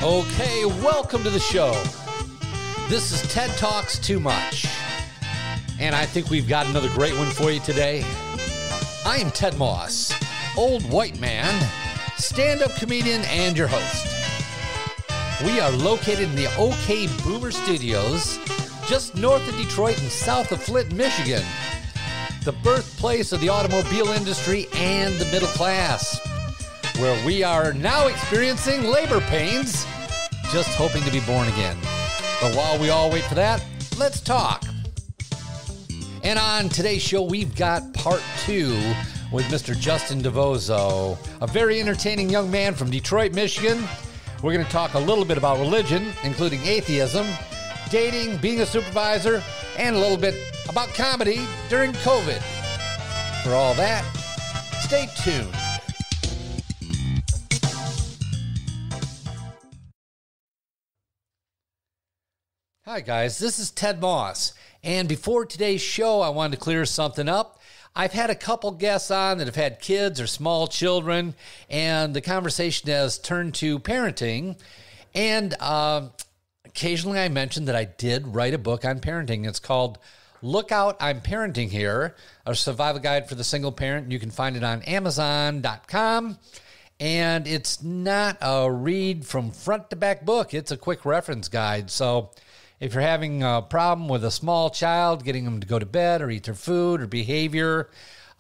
Okay, welcome to the show. This is TED Talks Too Much, and I think we've got another great one for you today. I am Ted Moss, old white man, stand-up comedian, and your host. We are located in the OK Boomer Studios, just north of Detroit and south of Flint, Michigan, the birthplace of the automobile industry and the middle class, where we are now experiencing labor pains, just hoping to be born again. But while we all wait for that, let's talk. And on today's show, we've got part 2 with Mr. Justin Divozzo, a very entertaining young man from Detroit, Michigan. We're going to talk a little bit about religion, including atheism, dating, being a supervisor, and a little bit about comedy during COVID. For all that, stay tuned. Hi guys, this is Ted Moss, and before today's show, I wanted to clear something up. I've had a couple guests on that have had kids or small children, and the conversation has turned to parenting, and occasionally I mentioned that I did write a book on parenting. It's called Look Out, I'm Parenting Here, a survival guide for the single parent. You can find it on Amazon.com. And it's not a read from front to back book. It's a quick reference guide. So if you're having a problem with a small child, getting them to go to bed or eat their food or behavior,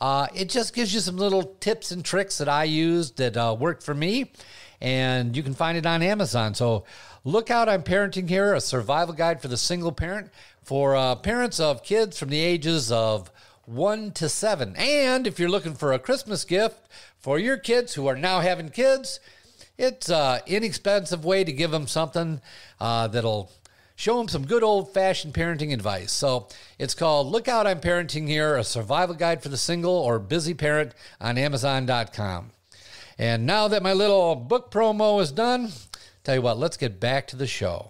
it just gives you some little tips and tricks that I used that worked for me. And you can find it on Amazon. So Look Out, I'm Parenting Here, a survival guide for the single parent for parents of kids from the ages of 1 to 7. And if you're looking for a Christmas gift for your kids who are now having kids, it's an inexpensive way to give them something that'll show them some good old-fashioned parenting advice. So it's called Look Out, I'm Parenting Here, a survival guide for the single or busy parent on Amazon.com. And now that my little book promo is done, tell you what, let's get back to the show.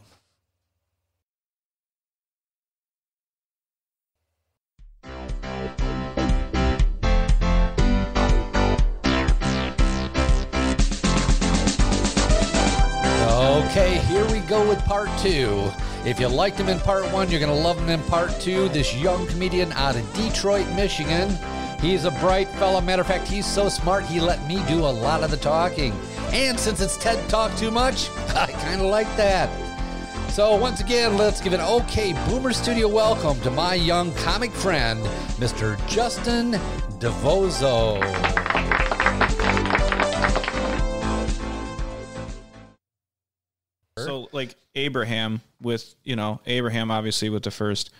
Okay, here we go with part 2. If you liked him in part 1, you're going to love him in part 2. This young comedian out of Detroit, Michigan. He's a bright fellow. Matter of fact, he's so smart, he let me do a lot of the talking. And since it's TED Talk Too Much, I kind of like that. So once again, let's give an OK Boomer Studio welcome to my young comic friend, Mr. Justin Divozzo. So like Abraham Abraham obviously with the first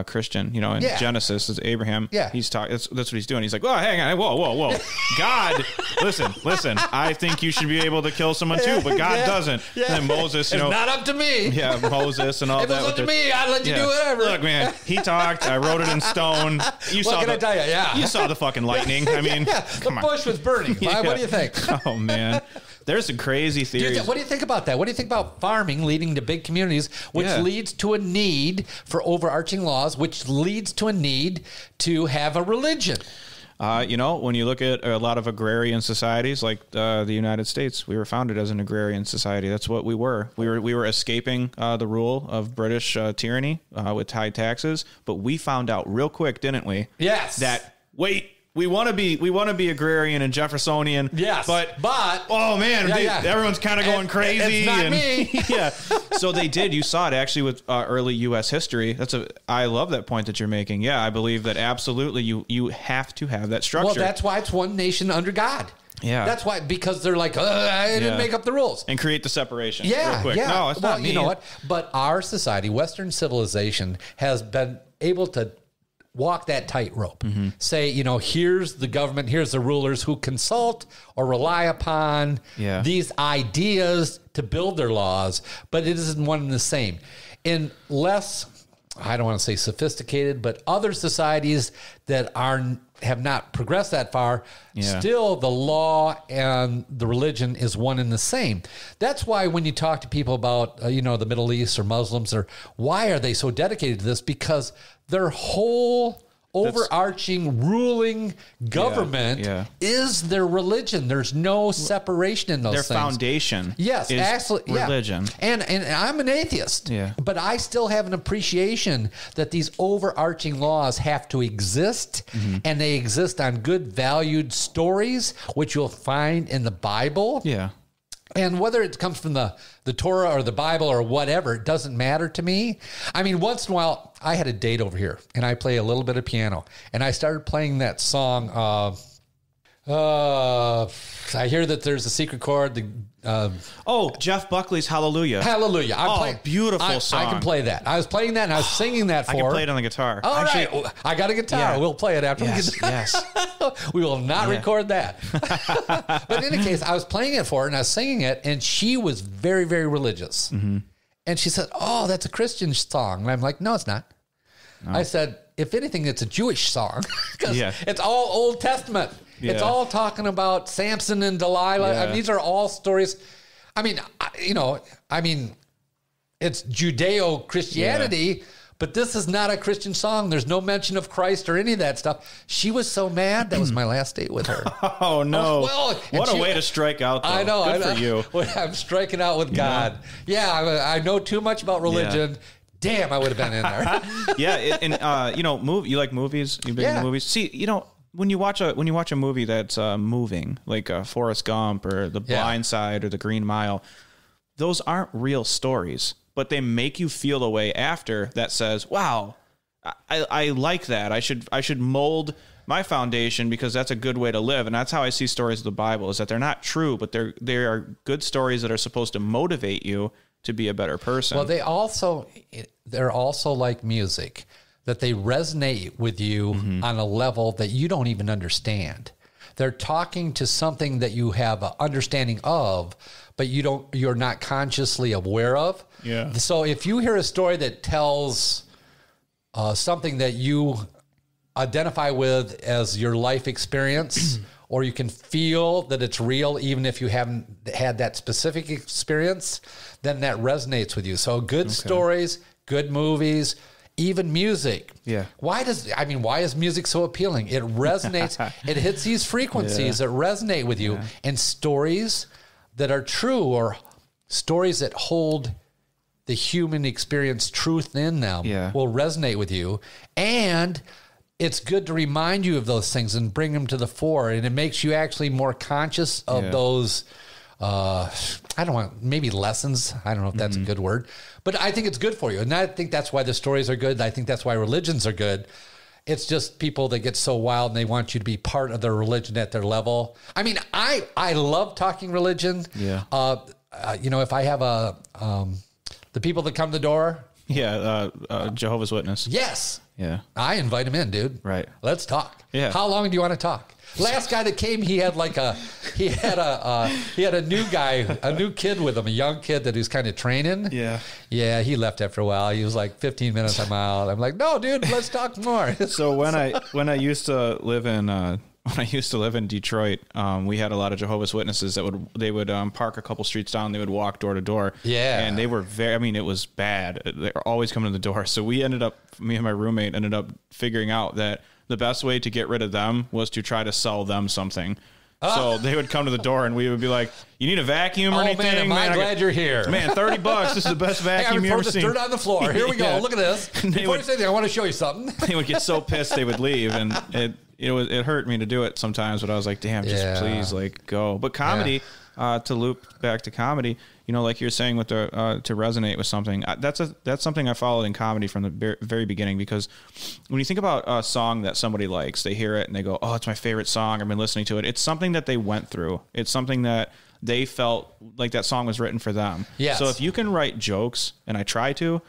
Christian, in Genesis is Abraham. Yeah. He's talking. That's what he's doing. He's like, oh, hang on. Whoa. God, listen. I think you should be able to kill someone too, but God doesn't. Yeah. And then Moses, it's not up to me. Yeah. Moses and all that. If it was up to me, I'd let you do whatever. Look, man, he talked. I wrote it in stone. What can I tell you? Yeah. You saw the fucking lightning. I mean, the bush was burning. Yeah. What do you think? Oh man. There's some crazy theories. What do you think about that? What do you think about farming leading to big communities, which leads to a need for overarching laws, which leads to a need to have a religion? When you look at a lot of agrarian societies like the United States, we were founded as an agrarian society. That's what we were. We were escaping the rule of British tyranny with high taxes. But we found out real quick, didn't we? Yes. That, we want to be agrarian and Jeffersonian. Yes, but oh man, everyone's kind of going crazy. It's not me. Yeah, so they did. You saw it actually with early U.S. history. I love that point that you're making. Yeah, I believe that absolutely. You have to have that structure. Well, that's why it's one nation under God. Yeah, that's why, because they're like, I didn't make up the rules and create the separation. Yeah, real quick. Yeah. No, it's not me. You know what? But our society, Western civilization, has been able to walk that tightrope. Mm-hmm. Say, here's the government, here's the rulers who consult or rely upon these ideas to build their laws, but it isn't one and the same. In less, I don't want to say sophisticated, but other societies that have not progressed that far, still the law and the religion is one and the same. That's why when you talk to people about, the Middle East or Muslims, or why are they so dedicated to this? Because their whole overarching ruling government is their religion. There's no separation in those things. Their foundation is religion. And I'm an atheist, but I still have an appreciation that these overarching laws have to exist, and they exist on good valued stories, which you'll find in the Bible. Yeah. And whether it comes from the Torah or the Bible or whatever, it doesn't matter to me. I mean, once in a while, I had a date over here, and I play a little bit of piano. And I started playing that song, I hear that there's a secret chord. Jeff Buckley's Hallelujah. Hallelujah. Beautiful song. I can play that. I was playing that, and I was singing that for her. I can play it on the guitar. All right. I got a guitar. Yeah. We'll play it after we get Yes. We will not record that. But in any case, I was playing it for her, and I was singing it, and she was very, very religious. And she said, "Oh, that's a Christian song." And I'm like, "No, it's not." No. I said, "If anything, it's a Jewish song because it's all Old Testament. It's all talking about Samson and Delilah. I mean, these are all stories. I mean, it's Judeo-Christianity, but this is not a Christian song. There's no mention of Christ or any of that stuff." She was so mad. That was my last date with her. Oh, no. What a way to strike out, though. I know. Good for you. I'm striking out with God. Yeah, I know too much about religion. Damn, I would have been in there. You like movies? You big into movies? See, when you watch a movie that's moving, like Forrest Gump or The Blind Side or The Green Mile, those aren't real stories, but they make you feel a way after that says, "Wow, I like that. I should mold my foundation because that's a good way to live." And that's how I see stories of the Bible, is that they're not true, but they are good stories that are supposed to motivate you to be a better person. Well, they're also like music, that they resonate with you on a level that you don't even understand. They're talking to something that you have an understanding of, but you're not consciously aware of. Yeah. So if you hear a story that tells something that you identify with as your life experience, or you can feel that it's real, even if you haven't had that specific experience, then that resonates with you. So good stories, good movies, even music. Yeah. Why is music so appealing? It resonates. It hits these frequencies that resonate with you. And stories that are true, or stories that hold the human experience truth in them, will resonate with you. And it's good to remind you of those things and bring them to the fore. And it makes you actually more conscious of those, maybe lessons. I don't know if that's a good word, but I think it's good for you. And I think that's why the stories are good. I think that's why religions are good. It's just people that get so wild and they want you to be part of their religion at their level. I mean, I love talking religion. Yeah. If I have the people that come to the door. Yeah. Jehovah's Witness. Yes. Yeah. I invite him in, dude. Right. Let's talk. Yeah. How long do you want to talk? Last guy that came, he had a new kid with him, a young kid that he was kind of training. Yeah. Yeah. He left after a while. He was like 15 minutes. I'm out. I'm like, no, dude, let's talk more. So when I used to live in Detroit, we had a lot of Jehovah's Witnesses that would park a couple streets down. They would walk door to door. Yeah. And they were it was bad. They were always coming to the door. So me and my roommate ended up figuring out that the best way to get rid of them was to try to sell them something. So they would come to the door and we would be like, "You need a vacuum or anything?" Man, I'm glad you're here. Man, $30. This is the best vacuum you've ever seen. Dirt on the floor. Here we go. Look at this. Before you say anything, I want to show you something. They would get so pissed they would leave, and it hurt me to do it sometimes, but I was like, damn, just please, like, go. But comedy, to loop back to comedy, like you're saying with to resonate with something, that's something I followed in comedy from the very beginning, because when you think about a song that somebody likes, they hear it and they go, "Oh, it's my favorite song. I've been listening to it." It's something that they went through. It's something that they felt like that song was written for them. Yes. So if you can write jokes, and I try to,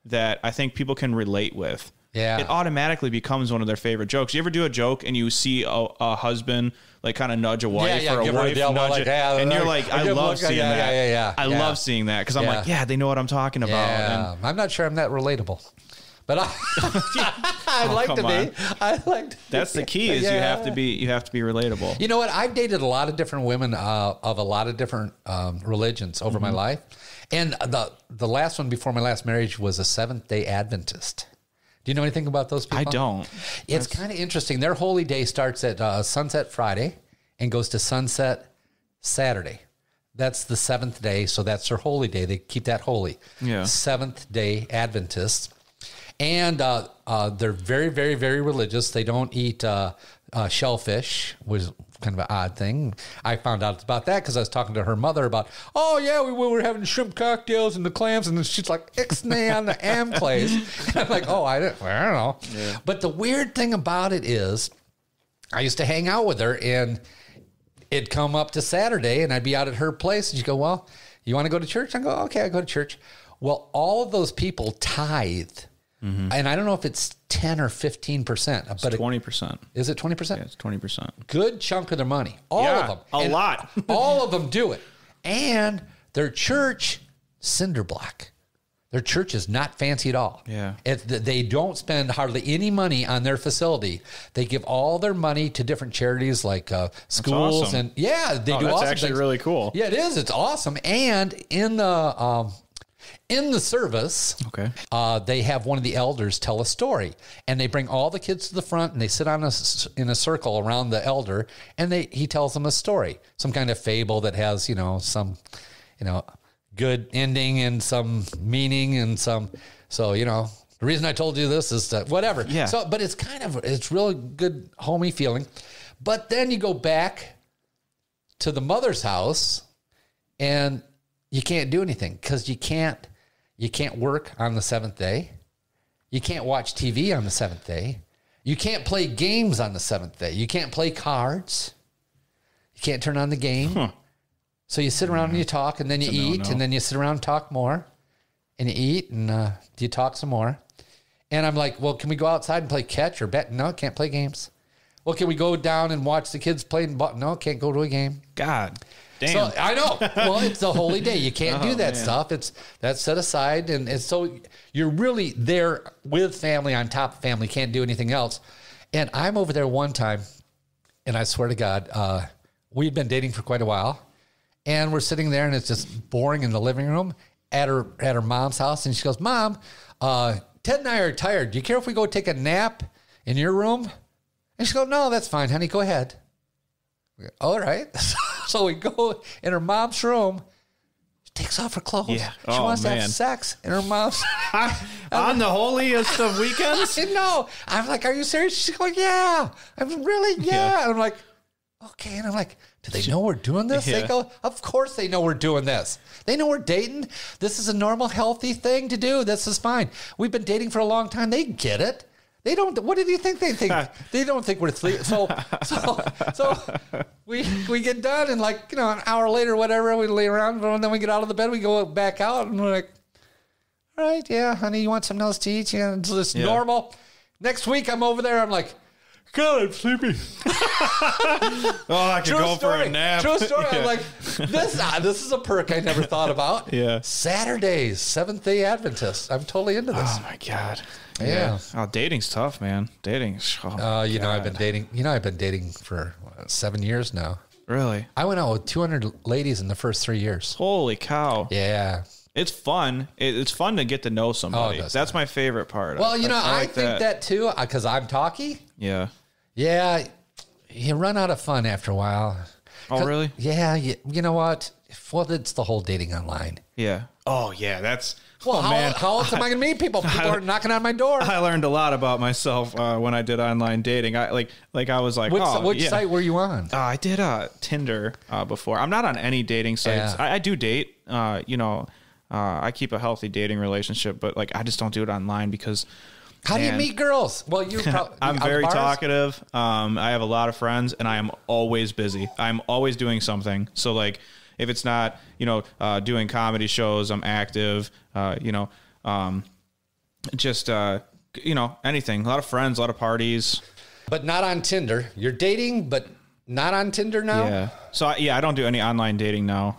that I think people can relate with, it automatically becomes one of their favorite jokes. You ever do a joke and you see a husband like kind of nudge a wife, or a wife nudge it, and you're like, I love seeing that. I love seeing that, because I'm like, they know what I'm talking about. Yeah. I'm not sure I'm that relatable, but I'd like to be. I'd like to. That's the key. Is you have to be relatable. You know what? I've dated a lot of different women of a lot of different religions over my life, and the last one before my last marriage was a Seventh-day Adventist. Do you know anything about those people? I don't. It's kind of interesting. Their holy day starts at sunset Friday and goes to sunset Saturday. That's the 7th day, so that's their holy day. They keep that holy. Yeah. Seventh-day Adventists. And they're very, very, very religious. They don't eat shellfish, which is kind of an odd thing. I found out about that because I was talking to her mother about, oh, yeah, we were having shrimp cocktails and the clams. And she's like, ixnay on the amclays. And I'm like, oh, I don't know. Yeah. But the weird thing about it is I used to hang out with her, and it'd come up to Saturday, and I'd be out at her place. And she'd go, well, you want to go to church? I go, okay, I go to church. Well, all of those people tithe. Mm-hmm. And I don't know if it's 10 or 15%. But 20%. Is it 20%? Yeah, it's 20%. Good chunk of their money. All of them. A lot. All of them do it. And their church, cinder block. Their church is not fancy at all. Yeah. They don't spend hardly any money on their facility. They give all their money to different charities like schools. Awesome. And yeah, they do awesome That's actually things. really cool. Yeah, it is. It's awesome. And in the service, okay, they have one of the elders tell a story, and they bring all the kids to the front, and they sit in a circle around the elder, and he tells them a story, some kind of fable that has some good ending and some meaning and some. So the reason I told you this is that whatever. Yeah. So, but it's really good homey feeling, but then you go back to the mother's house, and you can't do anything because you can't work on the 7th day. You can't watch TV on the 7th day. You can't play games on the 7th day. You can't play cards. You can't turn on the game. Huh. So you sit around and you talk, and then you eat, and then you sit around and talk more, and you eat, and you talk some more. And I'm like, well, can we go outside and play catch or bet? No, can't play games. Well, can we go down and watch the kids playing? No, can't go to a game. God. Damn. So I know. Well, it's the holy day. You can't do that stuff. That's set aside, and so you're really there with family on top of family. Can't do anything else. And I'm over there one time, and I swear to God, we'd been dating for quite a while, and we're sitting there, and it's just boring in the living room at her mom's house, and she goes, "Mom, Ted and I are tired. Do you care if we go take a nap in your room?" And she goes, "No, that's fine, honey. Go ahead." All right. So we go in her mom's room. She takes off her clothes. Yeah. She wants to have sex in her mom's. On the holiest of weekends? I know. I'm like, are you serious? She's going, yeah. I'm really, yeah. And I'm like, okay. And I'm like, do they know we're doing this? Yeah. They go, of course they know we're doing this. They know we're dating. This is a normal, healthy thing to do. This is fine. We've been dating for a long time. They get it. They don't. What do you think they think? They don't think we're sleeping. So we get done, and an hour later, whatever, we lay around, and then we get out of the bed, we go back out, and we're like, all right, yeah, honey, you want something else to eat? Yeah, it's just normal. Next week, I'm over there. I'm like, God, I'm sleepy. I could go for a nap. True story. Yeah. I'm like, this is a perk I never thought about. Yeah. Saturdays, Seventh-day Adventists. I'm totally into this. Oh my God. Yeah. Oh, dating's tough, man. I've been dating. I've been dating for 7 years now. Really? I went out with 200 ladies in the first 3 years. Holy cow. Yeah. It's fun. It's fun to get to know somebody. That's my favorite part. Well, I think that too, because I'm talky. Yeah. Yeah. You run out of fun after a while. Oh, really? Yeah. You know what? Well, it's the whole dating online. Yeah. Oh, yeah. That's... Well, how else am I going to meet people? People are knocking on my door. I learned a lot about myself when I did online dating. I was like, which site were you on? I did Tinder before. I'm not on any dating sites. Yeah. I do date. I keep a healthy dating relationship, but I just don't do it online because. How do you meet girls? Well, I'm very talkative. I have a lot of friends, and I am always busy. I'm always doing something. So if it's not, doing comedy shows, I'm active, anything, a lot of friends, a lot of parties. But not on Tinder. You're dating, but not on Tinder now? Yeah. So, I don't do any online dating now.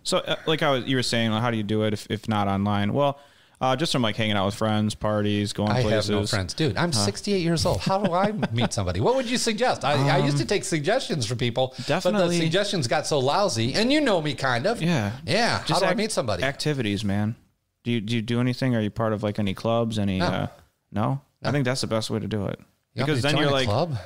You were saying, how do you do it if not online? Well, just from hanging out with friends, parties, going places. I have no friends. Dude, I'm 68 years old. How do I meet somebody? What would you suggest? I used to take suggestions from people, definitely. But the suggestions got so lousy, and you know me kind of. Yeah. Yeah. How do I meet somebody? Activities, man. Do you do anything? Are you part of any clubs? Any? No. No? I think that's the best way to do it. Because then you're like, club?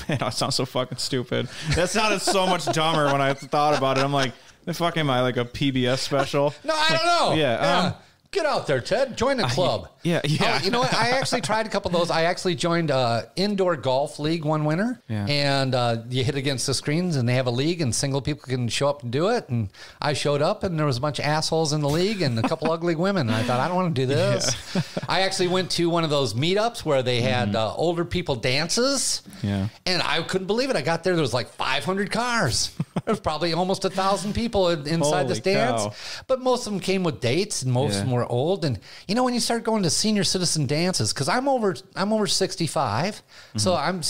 It sounds so fucking stupid. That sounded so much dumber when I thought about it. I'm like, the fuck am I, like a PBS special? No, I don't know. Yeah. Get out there, Ted. Join a club. Yeah. You know what? I actually tried a couple of those. I actually joined indoor golf league one winter. Yeah. And you hit against the screens, and they have a league, and single people can show up and do it. And I showed up, and there was a bunch of assholes in the league and a couple ugly women. And I thought, I don't want to do this. Yeah. I actually went to one of those meetups where they had older people dances. Yeah. And I couldn't believe it. I got there was like 500 cars. There was probably almost 1,000 people inside this dance. Cow. But most of them came with dates, and most of them were old. And you know, when you start going to senior citizen dances, because I'm over 65, so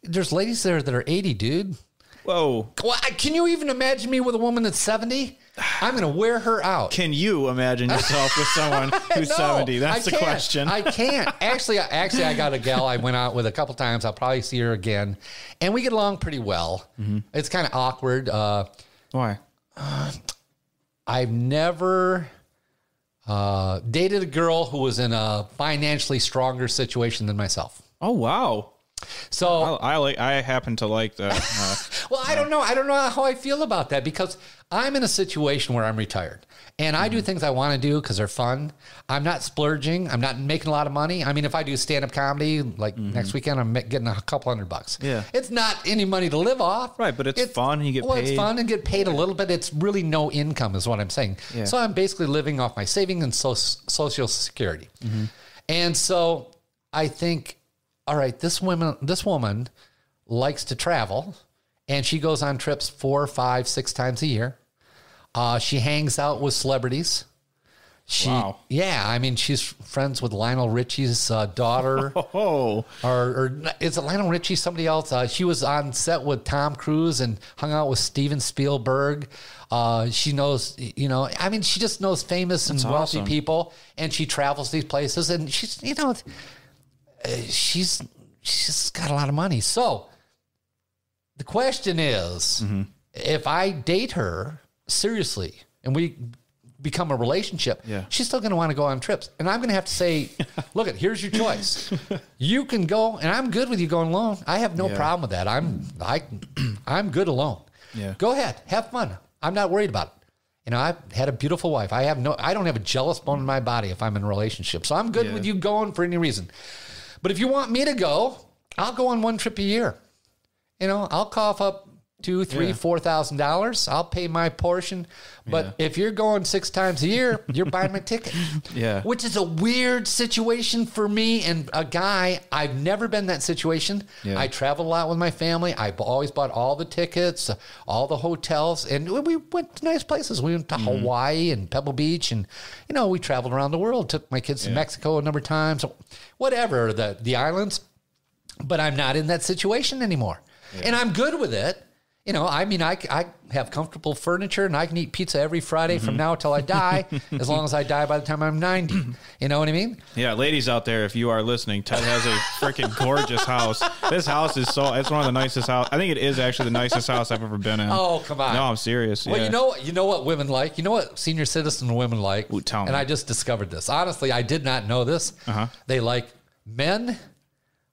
there's ladies there that are 80, dude. Whoa. Well, can you even imagine me with a woman that's 70? I'm going to wear her out. Can you imagine yourself with someone who's 70? That's the question. I can't. Actually, I got a gal I went out with a couple times. I'll probably see her again. And we get along pretty well. It's kind of awkward. Why? I've never dated a girl who was in a financially stronger situation than myself. Oh, wow. So I happen to like that. Well, I don't know. I don't know how I feel about that, because I'm in a situation where I'm retired and I do things I want to do because they're fun. I'm not splurging. I'm not making a lot of money. I mean, if I do stand-up comedy, like next weekend, I'm getting a couple $100. Yeah. It's not any money to live off. Right, but it's fun. You get paid. Well, it's fun and get paid a little bit. It's really no income is what I'm saying. Yeah. So I'm basically living off my savings and Social Security. And so I think, all right, this woman likes to travel, and she goes on trips 4, 5, 6 times a year. She hangs out with celebrities. Wow. Yeah, I mean, she's friends with Lionel Richie's daughter. Oh. Or is it Lionel Richie, somebody else? She was on set with Tom Cruise and hung out with Steven Spielberg. She knows, I mean, she just knows famous and wealthy people, and she travels these places, and she's, she's just got a lot of money. So the question is, if I date her seriously and we become a relationship, she's still going to want to go on trips. And I'm going to have to say, look, here's your choice. You can go, and I'm good with you going alone. I have no problem with that. I'm good alone. Yeah. Go ahead. Have fun. I'm not worried about it. I've had a beautiful wife. I don't have a jealous bone in my body if I'm in a relationship. So I'm good with you going for any reason. But if you want me to go, I'll go on one trip a year. I'll cough up $2,000, $3,000, $4,000. I'll pay my portion. But if you're going 6 times a year, you're buying my ticket. Yeah. Which is a weird situation for me and a guy. I've never been in that situation. Yeah. I travel a lot with my family. I've always bought all the tickets, all the hotels, and we went to nice places. We went to Hawaii and Pebble Beach, and we traveled around the world. Took my kids to Mexico a number of times. Whatever, the islands. But I'm not in that situation anymore. Yeah. And I'm good with it. I mean, I have comfortable furniture, and I can eat pizza every Friday from now till I die, as long as I die by the time I'm 90. You know what I mean? Yeah, ladies out there, if you are listening, Ted has a freaking gorgeous house. This house is it's one of the nicest house. I think it is actually the nicest house I've ever been in. Oh, come on. No, I'm serious. Well, you know what women like? You know what senior citizen women like? Ooh, tell me. And I just discovered this. Honestly, I did not know this. They like men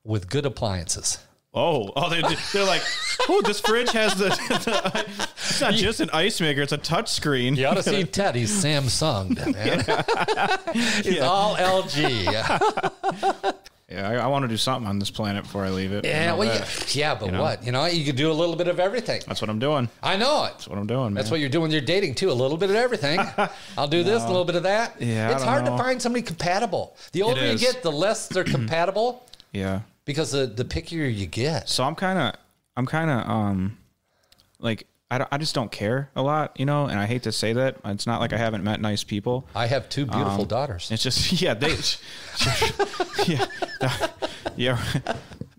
with good appliances. Oh, they're like, oh, this fridge has it's not just an ice maker, it's a touch screen. You ought to see Ted. He's Samsung, man. He's all LG. Yeah, I want to do something on this planet before I leave it. Yeah, but what? You could do a little bit of everything. That's what I'm doing. I know it. That's what I'm doing, man. That's what you're doing. You're dating, too. A little bit of everything. I'll do this, a little bit of that. Yeah, it's hard to find somebody compatible. The older you get, the less they're compatible. Yeah. Because the pickier you get. So I'm kind of like, I just don't care a lot, and I hate to say that. It's not like I haven't met nice people. I have 2 beautiful daughters. It's just,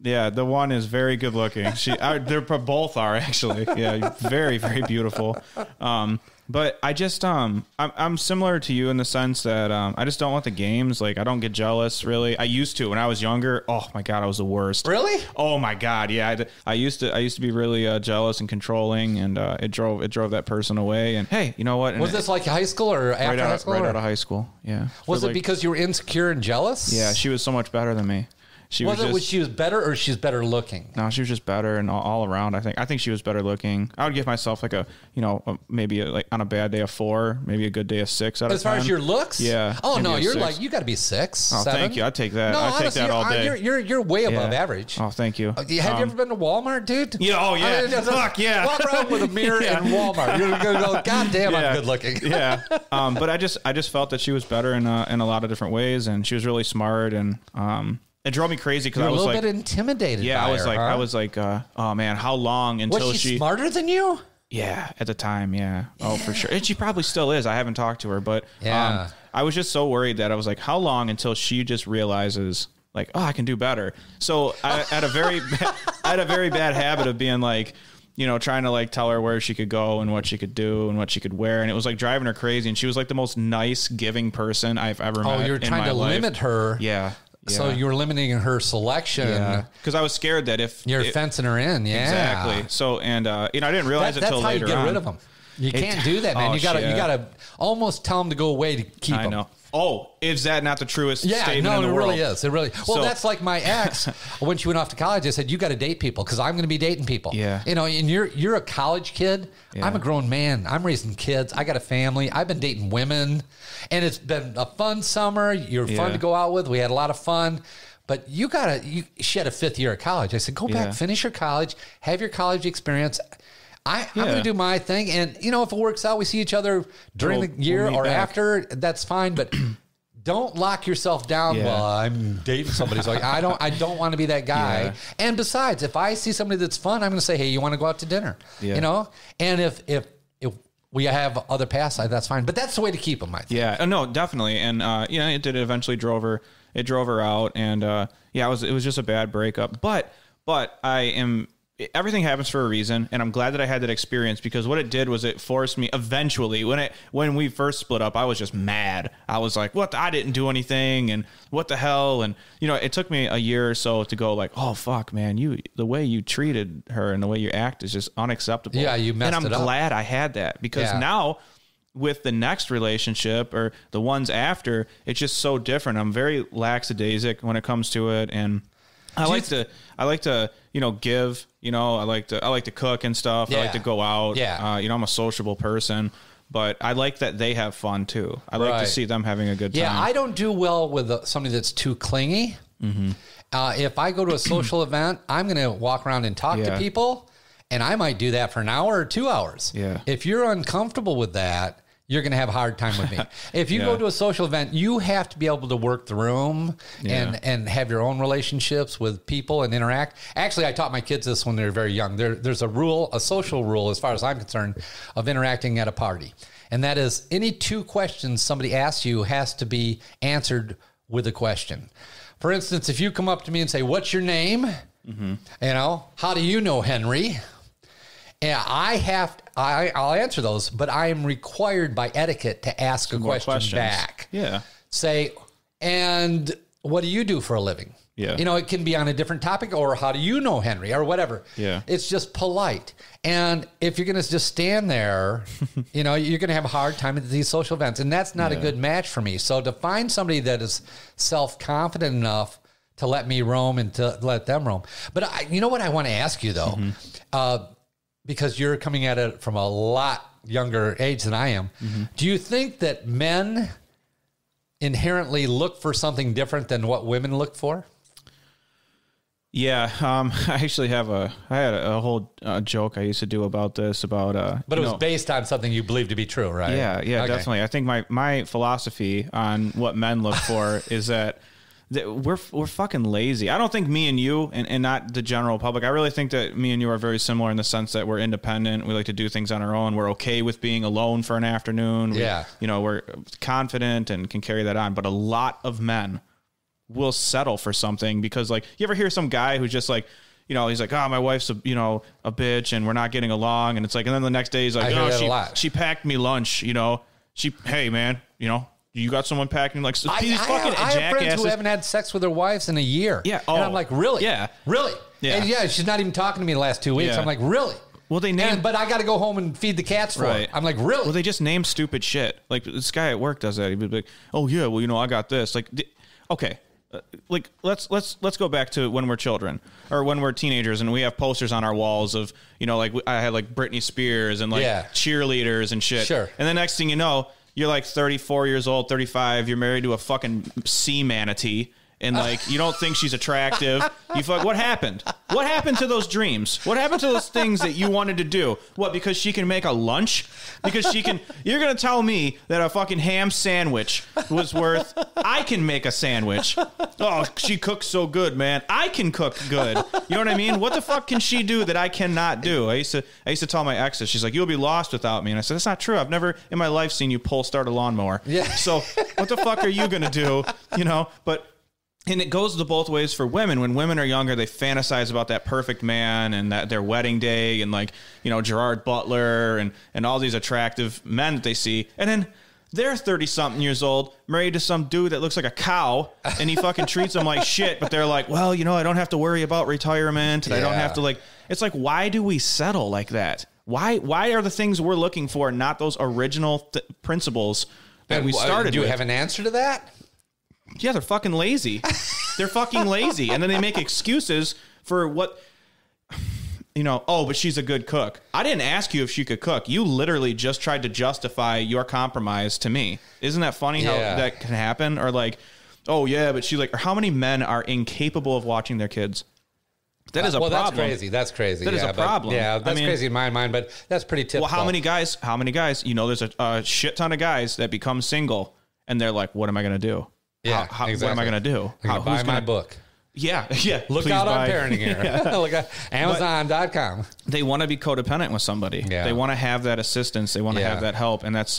the one is very good looking. They both are actually. Yeah. Very, very beautiful. But I just, I'm similar to you in the sense that I just don't want the games. Like, I don't get jealous, really. I used to when I was younger. Oh, my God, I was the worst. Really? Oh, my God, yeah. I used to be really jealous and controlling, and it drove that person away. And, hey, you know what? And was this like high school or after high school? Right out of high school, yeah. Was it because you were insecure and jealous? Yeah, she was so much better than me. She was better, or she's better looking? No, she was just better and all around. I think she was better looking. I would give myself like maybe like on a bad day a 4, maybe a good day a 6 out of 10. As far as your looks? Yeah. Oh no, you're 6. Like, you got to be 6. Oh, 7. thank you. I'd take that. No, I'd take that all day. You're way above average. Oh, thank you. Have you ever been to Walmart, dude? Yeah. Oh yeah. Fuck yeah. Walk around with a mirror in Walmart. You're gonna go, God damn, I'm good looking. Yeah. But I just felt that she was better in a lot of different ways, and she was really smart, and it drove me crazy because I was like a little bit intimidated. Yeah, by I was like, oh man, how long until was she smarter than you? Yeah, at the time, yeah. Oh, for sure. And she probably still is. I haven't talked to her, but yeah. I was just so worried that I was like, how long until she just realizes, like, oh, I can do better. So I had a very bad habit of being like, trying to like tell her where she could go and what she could do and what she could wear. And it was like driving her crazy. And she was like the most nice, giving person I've ever met. Oh, you're trying to limit her. Yeah. So you were limiting her selection. Yeah. Because I was scared that if you're fencing her in. Yeah. Exactly. So, and, I didn't realize it till later on. That's how you get rid of them. You can't do that, man. You gotta almost tell them to go away to keep them. I know. Oh, is that not the truest statement in the world? No, it really is. It really. Well, that's like my ex. When she went off to college, I said, you got to date people because I'm going to be dating people. Yeah. And you're a college kid. Yeah. I'm a grown man. I'm raising kids. I got a family. I've been dating women, and it's been a fun summer. You're fun to go out with. We had a lot of fun. But she had a 5th year of college. I said, go back, finish your college, have your college experience. I'm going to do my thing. And, if it works out, we see each other during the year or after, that's fine. But don't lock yourself down. Yeah. Well, I'm dating somebody. So I don't want to be that guy. Yeah. And besides, if I see somebody that's fun, I'm going to say, hey, you want to go out to dinner? Yeah. And if we have other paths, that's fine. But that's the way to keep them, I think. Yeah. No, definitely. And, it did eventually drove her out. And, it was just a bad breakup. But everything happens for a reason, and I'm glad that I had that experience because what it did was it forced me eventually when we first split up, I was just mad. I was like, I didn't do anything and what the hell? And it took me a year or so to go like, oh fuck, man, the way you treated her and the way you act is just unacceptable. Yeah, you messed it up. And I'm glad I had that because now with the next relationship or the ones after, it's just so different. I'm very lackadaisic when it comes to it, and I like to give, I like to cook and stuff. Yeah. I like to go out. Yeah. I'm a sociable person, but I like that they have fun too. I like to see them having a good time. Yeah. I don't do well with somebody that's too clingy. Mm-hmm. If I go to a social event, I'm going to walk around and talk to people, and I might do that for an hour or 2 hours. Yeah. If you're uncomfortable with that, you're going to have a hard time with me. If you go to a social event, you have to be able to work the room and have your own relationships with people and interact. Actually, I taught my kids this when they were very young. There's a social rule, as far as I'm concerned, of interacting at a party. And that is any 2 questions somebody asks you has to be answered with a question. For instance, if you come up to me and say, what's your name? Mm-hmm. How do you know Henry? Yeah, I'll answer those, but I am required by etiquette to ask a question back. Yeah. Say, and what do you do for a living? Yeah. It can be on a different topic, or how do you know Henry, or whatever. Yeah. It's just polite. And if you're going to just stand there, you're going to have a hard time at these social events, and that's not a good match for me. So to find somebody that is self-confident enough to let me roam and to let them roam. But you know what I want to ask you, though? Mm-hmm. Because you're coming at it from a lot younger age than I am. Mm-hmm. Do you think that men inherently look for something different than what women look for? Yeah. I actually I had a whole joke I used to do about this, but it was based on something you believe to be true, right? Yeah, okay. Definitely. I think my philosophy on what men look for is that we're fucking lazy. I don't think me and you and not the general public. I really think that me and you are very similar in the sense that we're independent. We like to do things on our own. We're okay with being alone for an afternoon. We're confident and can carry that on. But a lot of men will settle for something because, like, you ever hear some guy who's just like, you know, he's like, oh, my wife's a bitch and we're not getting along. And it's like, and then the next day he's like, oh, she packed me lunch, you know, hey man, you know, you got someone packing like these fucking jackasses. I have friends who haven't had sex with their wives in a year. Yeah. Oh, and I'm like, really? Yeah. Really? Yeah. And yeah, she's not even talking to me the last 2 weeks. Yeah. I'm like, really? Well, but I got to go home and feed the cats for it. I'm like, really? Well, they just name stupid shit. Like this guy at work does that. He'd be like, oh yeah, well, you know, I got this. Like, okay. Like let's go back to when we're children or when we're teenagers and we have posters on our walls of, you know, like I had like Britney Spears and like cheerleaders and shit. Sure. And the next thing you know, you're like 34 years old, 35. You're married to a fucking sea manatee. And like, you don't think she's attractive. What happened? What happened to those dreams? What happened to those things that you wanted to do? What, because she can make a lunch? Because you're going to tell me that a fucking ham sandwich was worth, I can make a sandwich. Oh, she cooks so good, man. I can cook good. You know what I mean? What the fuck can she do that I cannot do? I used to tell my exes, she's like, you'll be lost without me. And I said, that's not true. I've never in my life seen you start a lawnmower. Yeah. So what the fuck are you going to do? You know, and it goes to both ways for women. When women are younger, they fantasize about that perfect man and that their wedding day and like, you know, Gerard Butler and all these attractive men that they see. And then they're 30-something years old, married to some dude that looks like a cow, and he fucking treats them like shit. But they're like, well, you know, I don't have to worry about retirement, and I don't have to like. It's like, why do we settle like that? Why are the things we're looking for not those original principles that we started with? Do you have an answer to that? Yeah, they're fucking lazy. They're fucking lazy. And then they make excuses for what, you know, oh, but she's a good cook. I didn't ask you if she could cook. You literally just tried to justify your compromise to me. Isn't that funny how that can happen? Or like, oh, yeah, but she like, or how many men are incapable of watching their kids? That is a problem. That's crazy. That's crazy. That is a problem. Yeah, that's crazy in my mind, but that's pretty typical. Well, how many guys, you know, there's a shit ton of guys that become single and they're like, what am I going to do? Yeah, exactly. What am I going to do? Buy my book. Yeah. Look out on Parenting Era. Look at Amazon.com. They want to be codependent with somebody. Yeah. They want to have that assistance. They want to have that help. And that's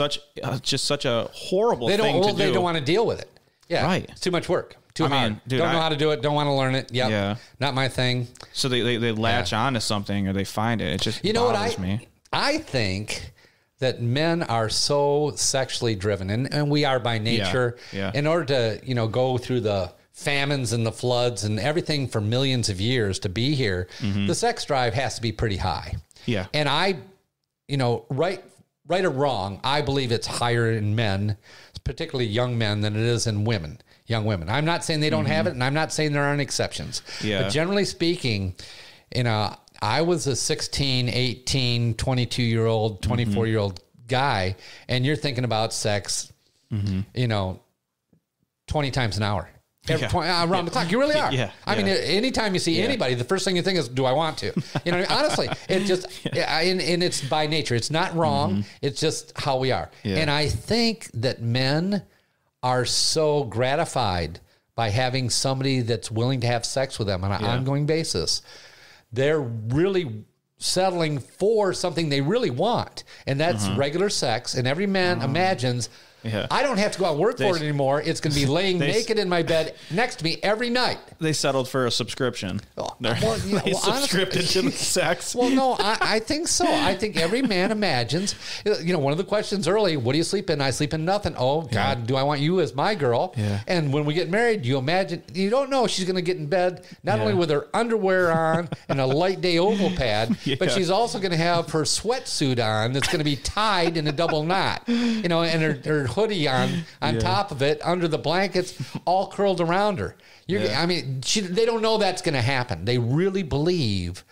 just such a horrible thing to do. They don't want to deal with it. Yeah. Right. It's too much work. Too hard. Dude, don't know how to do it. Don't want to learn it. Yep. Yeah. Not my thing. So they latch on to something or they find it. It just bothers me. I think that men are so sexually driven, and we are by nature. Yeah. In order to, you know, go through the famines and the floods and everything for millions of years to be here, the sex drive has to be pretty high. Yeah. And I, you know, right or wrong, I believe it's higher in men, particularly young men, than it is in women, young women. I'm not saying they don't have it, and I'm not saying there aren't exceptions. Yeah. But generally speaking, you know, I was a 16, 18, 22-year-old, 24-year-old guy, and you're thinking about sex, you know, 20 times an hour. Around the clock. You really are. I mean, anytime you see anybody, the first thing you think is, do I want to? You know, honestly, it just, and it's by nature. It's not wrong. It's just how we are. And I think that men are so gratified by having somebody that's willing to have sex with them on an ongoing basis. They're really settling for something they really want, and that's regular sex. And every man imagines, I don't have to go out and work for it anymore. It's going to be laying naked in my bed next to me every night. They settled for a subscription. They subscribed to the sex. Well, no, I think so. I think every man imagines, you know, one of the questions early, what do you sleep in? I sleep in nothing. Oh, God, do I want you as my girl? Yeah. And when we get married, you imagine, you don't know she's going to get in bed, not only with her underwear on and a light day oval pad, but she's also going to have her sweatsuit on that's going to be tied in a double knot, you know, and her hoodie on top of it, under the blankets, all curled around her. I mean, they don't know that's going to happen. They really believe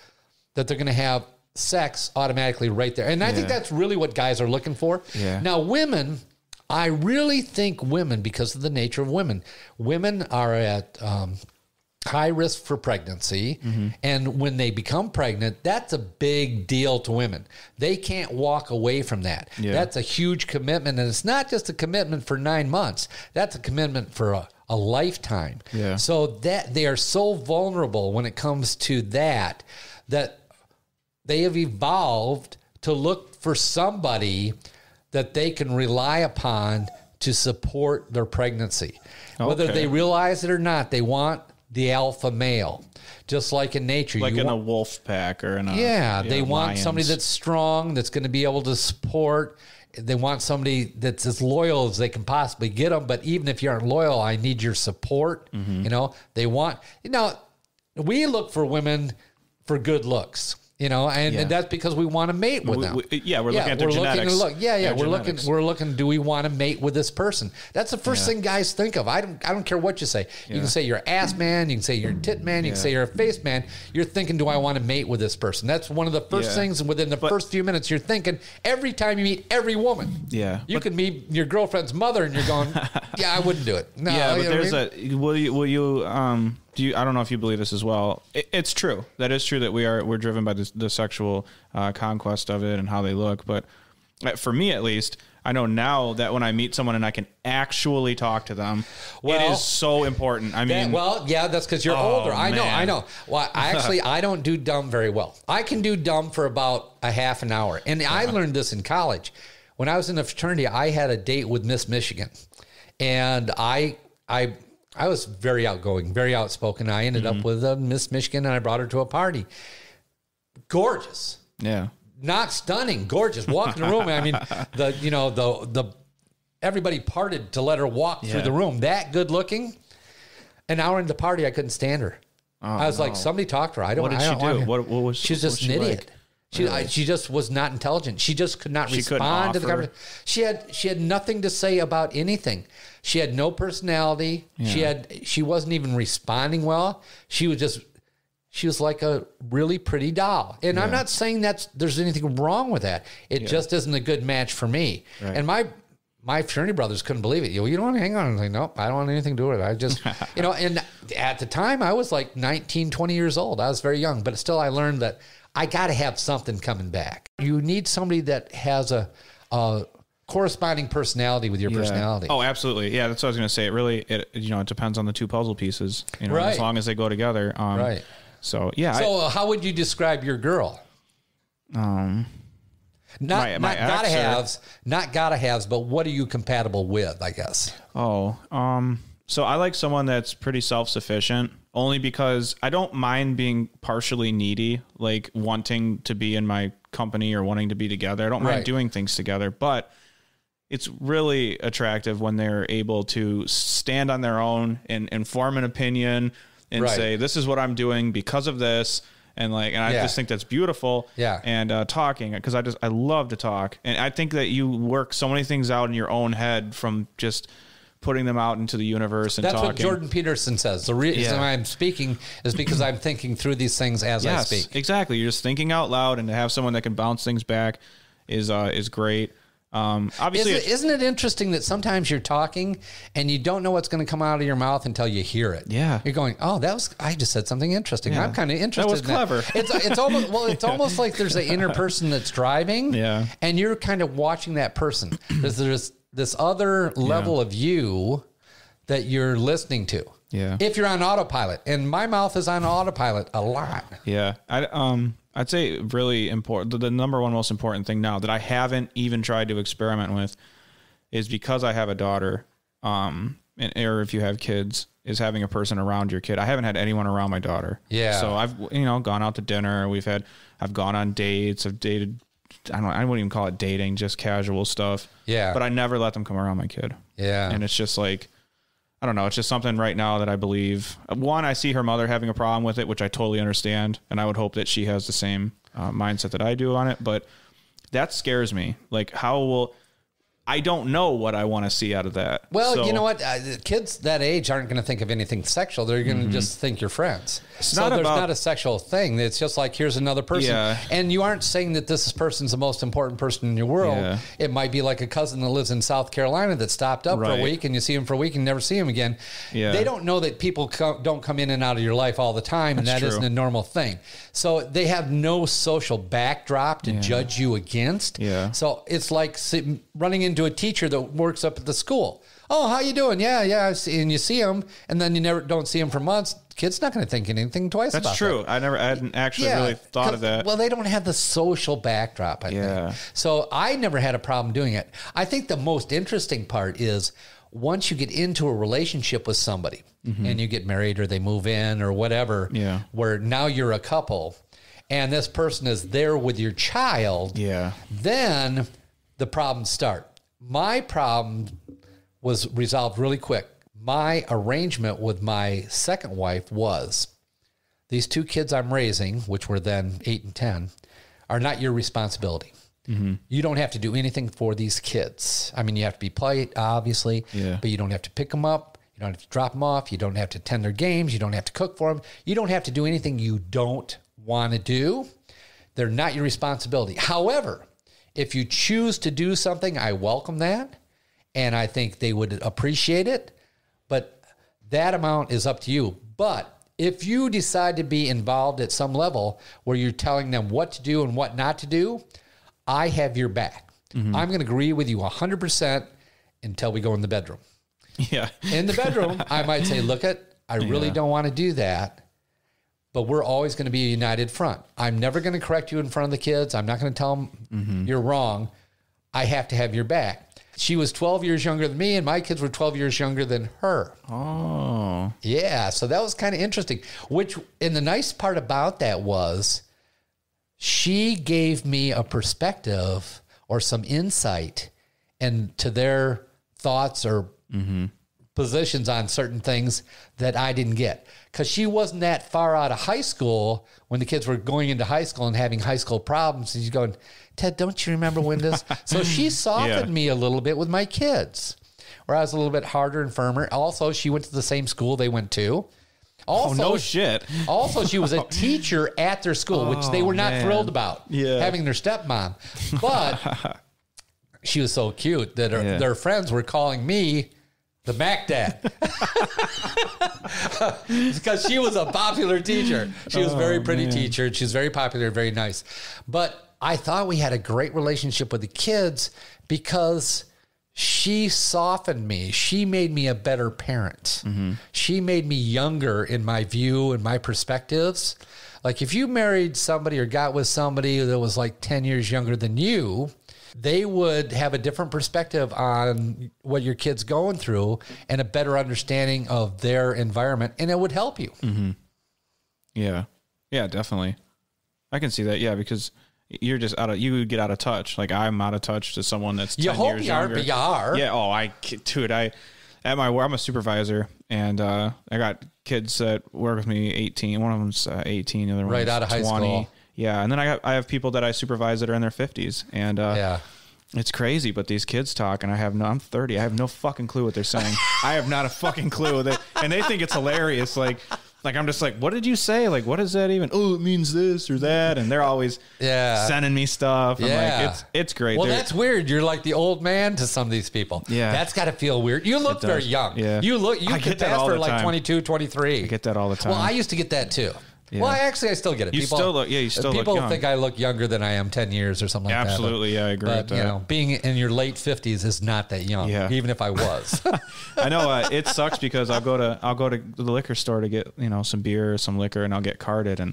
that they're going to have sex automatically right there. And I think that's really what guys are looking for. Yeah. Now, women, I really think women, because of the nature of women are at high risk for pregnancy. And when they become pregnant, that's a big deal to women. They can't walk away from that. That's a huge commitment. And it's not just a commitment for 9 months. That's a commitment for a lifetime. So that they are so vulnerable when it comes to that they have evolved to look for somebody that they can rely upon to support their pregnancy. Whether they realize it or not, they want the alpha male. Just like in nature. Like in a wolf pack or in a... Yeah, they want lions. somebody that's strong, that's going to be able to support. They want somebody that's as loyal as they can possibly get them. But even if you aren't loyal, I need your support. You know, they want... You know, we look for women for good looks. You know, and that's because we want to mate with them. We're looking at their genetics. We're looking. Do we want to mate with this person? That's the first thing guys think of. I don't care what you say. You can say you're an ass man. You can say you're a tit man. You can say you're a face man. You're thinking, do I want to mate with this person? That's one of the first things. And within the first few minutes, you're thinking every time you meet every woman. Yeah, you can meet your girlfriend's mother, and you're going, I wouldn't do it. No, but there's will you I don't know if you believe this as well. It's true. That is true that we're driven by the sexual conquest of it and how they look. But for me, at least, I know now that when I meet someone and I can actually talk to them, it is so important. I mean, that's because you're older. I know. Well, I don't do dumb very well. I can do dumb for about a half an hour. And I learned this in college. When I was in a fraternity, I had a date with Miss Michigan. And I was very outgoing, very outspoken. I ended up with Miss Michigan, and I brought her to a party. Gorgeous. Yeah. Not stunning, gorgeous. Walked in the room. I mean, everybody parted to let her walk through the room. That good looking. An hour into the party, I couldn't stand her. I was like, somebody talk to her. What did she do? What was she? She was just an idiot. Like? She just was not intelligent. She just could not respond to the conversation. She had nothing to say about anything. She had no personality. Yeah. She wasn't even responding well. She was like a really pretty doll. And I'm not saying there's anything wrong with that. It just isn't a good match for me. Right. And my fraternity brothers couldn't believe it. You don't want to hang on. I was like, nope, I don't want anything to do with it. I just, and at the time I was like 19, 20 years old. I was very young, but still I learned that I got to have something coming back. You need somebody that has a corresponding personality with your personality. Oh, absolutely. Yeah, that's what I was going to say. It depends on the two puzzle pieces. As long as they go together. Right. So yeah. So how would you describe your girl? Not gotta haves, but what are you compatible with? I guess. So I like someone that's pretty self-sufficient. Only because I don't mind being partially needy, like wanting to be in my company or wanting to be together. I don't mind doing things together, but it's really attractive when they're able to stand on their own and form an opinion and say, this is what I'm doing because of this. And I just think that's beautiful. Yeah. And talking, because I love to talk. And I think that you work so many things out in your own head from just putting them out into the universe and that's talking. What Jordan Peterson says. The reason I'm speaking is because I'm thinking through these things as I speak. Exactly. You're just thinking out loud, and to have someone that can bounce things back is great. Obviously, isn't it interesting that sometimes you're talking and you don't know what's going to come out of your mouth until you hear it? Yeah, you're going, "Oh, I just said something interesting. Yeah. I'm kind of interested." That was clever. It's almost like there's an inner person that's driving, and you're kind of watching that person. There's this other level of you that you're listening to. Yeah, if you're on autopilot, and my mouth is on autopilot a lot. Yeah, I'd say really important. The number one most important thing now that I haven't even tried to experiment with is because I have a daughter, or if you have kids, is having a person around your kid. I haven't had anyone around my daughter. Yeah. So I've, gone out to dinner. I've gone on dates. I've dated, I wouldn't even call it dating, just casual stuff. Yeah. But I never let them come around my kid. Yeah. And it's just like, I don't know. It's just something right now that I believe. One, I see her mother having a problem with it, which I totally understand. And I would hope that she has the same mindset that I do on it. But that scares me. Like, I don't know what I want to see out of that. Well, you know what? Kids that age aren't going to think of anything sexual. They're going to just think you're friends. There's not a sexual thing. It's just like, here's another person. Yeah. And you aren't saying that this person's the most important person in your world. Yeah. It might be like a cousin that lives in South Carolina that stopped up for a week, and you see him for a week and never see him again. Yeah. They don't know that people don't come in and out of your life all the time, and that isn't a normal thing. So they have no social backdrop to judge you against. Yeah. So it's like running into a teacher that works up at the school. Oh, how you doing? Yeah. And you see him, and then you don't see him for months. Kid's not going to think anything twice about that. That's true. I hadn't actually really thought of that. Well, they don't have the social backdrop, I think. So I never had a problem doing it. I think the most interesting part is once you get into a relationship with somebody and you get married or they move in or whatever, where now you're a couple and this person is there with your child, then the problems start. My problem was resolved really quick. My arrangement with my second wife was these 2 kids I'm raising, which were then 8 and 10, are not your responsibility. You don't have to do anything for these kids. I mean, you have to be polite, obviously, but you don't have to pick them up. You don't have to drop them off. You don't have to attend their games. You don't have to cook for them. You don't have to do anything you don't want to do. They're not your responsibility. However, if you choose to do something, I welcome that, and I think they would appreciate it, but that amount is up to you. But if you decide to be involved at some level where you're telling them what to do and what not to do, I have your back. I'm going to agree with you 100% until we go in the bedroom. In the bedroom, I might say, look, I really don't want to do that, but we're always going to be a united front. I'm never going to correct you in front of the kids. I'm not going to tell them you're wrong. I have to have your back. She was 12 years younger than me, and my kids were 12 years younger than her. Oh. Yeah, so that was kind of interesting. And the nice part about that was she gave me a perspective or some insight into their thoughts or positions on certain things that I didn't get. Because she wasn't that far out of high school when the kids were going into high school and having high school problems. And she's going, Ted, don't you remember when this? So she softened me a little bit with my kids, where I was a little bit harder and firmer. Also, she went to the same school they went to. Also, no shit. Also, she was a teacher at their school, which they were not thrilled about, having their stepmom. But she was so cute that their friends were calling me the Mac Dad. Because she was a popular teacher. She was a very pretty teacher. She was very popular, very nice. But I thought we had a great relationship with the kids because she softened me. She made me a better parent. She made me younger in my view and my perspectives. Like if you married somebody or got with somebody that was like 10 years younger than you, they would have a different perspective on what your kid's going through and a better understanding of their environment, and it would help you. Yeah. Yeah, definitely. I can see that. Yeah, because you're just you get out of touch. Like I'm out of touch to someone that's 10 years younger. You are. Yeah. Oh, at my work, I'm a supervisor, and I got kids that work with me. 18. One of them's 18. The other right one's out of 20. High school. Yeah, and then I have people that I supervise that are in their 50s, and it's crazy. But these kids talk, and I'm 30. I have no fucking clue what they're saying. I have not a fucking clue. And they think it's hilarious. Like I'm just like, what did you say? Like, what is that even? Oh, it means this or that. And they're always sending me stuff. I'm like, it's great. Well, that's weird. You're like the old man to some of these people. Yeah. That's got to feel weird. You look very young. Yeah. You could pass for like 22, 23. I get that all the time. Well, I used to get that too. Yeah. Well, I still get it. You still look young. People think I look younger than I am 10 years or something like that. Absolutely, I agree with that. You know, being in your late 50s is not that young, even if I was. I know it sucks because I'll go to the liquor store to get some beer or some liquor, and I'll get carded, and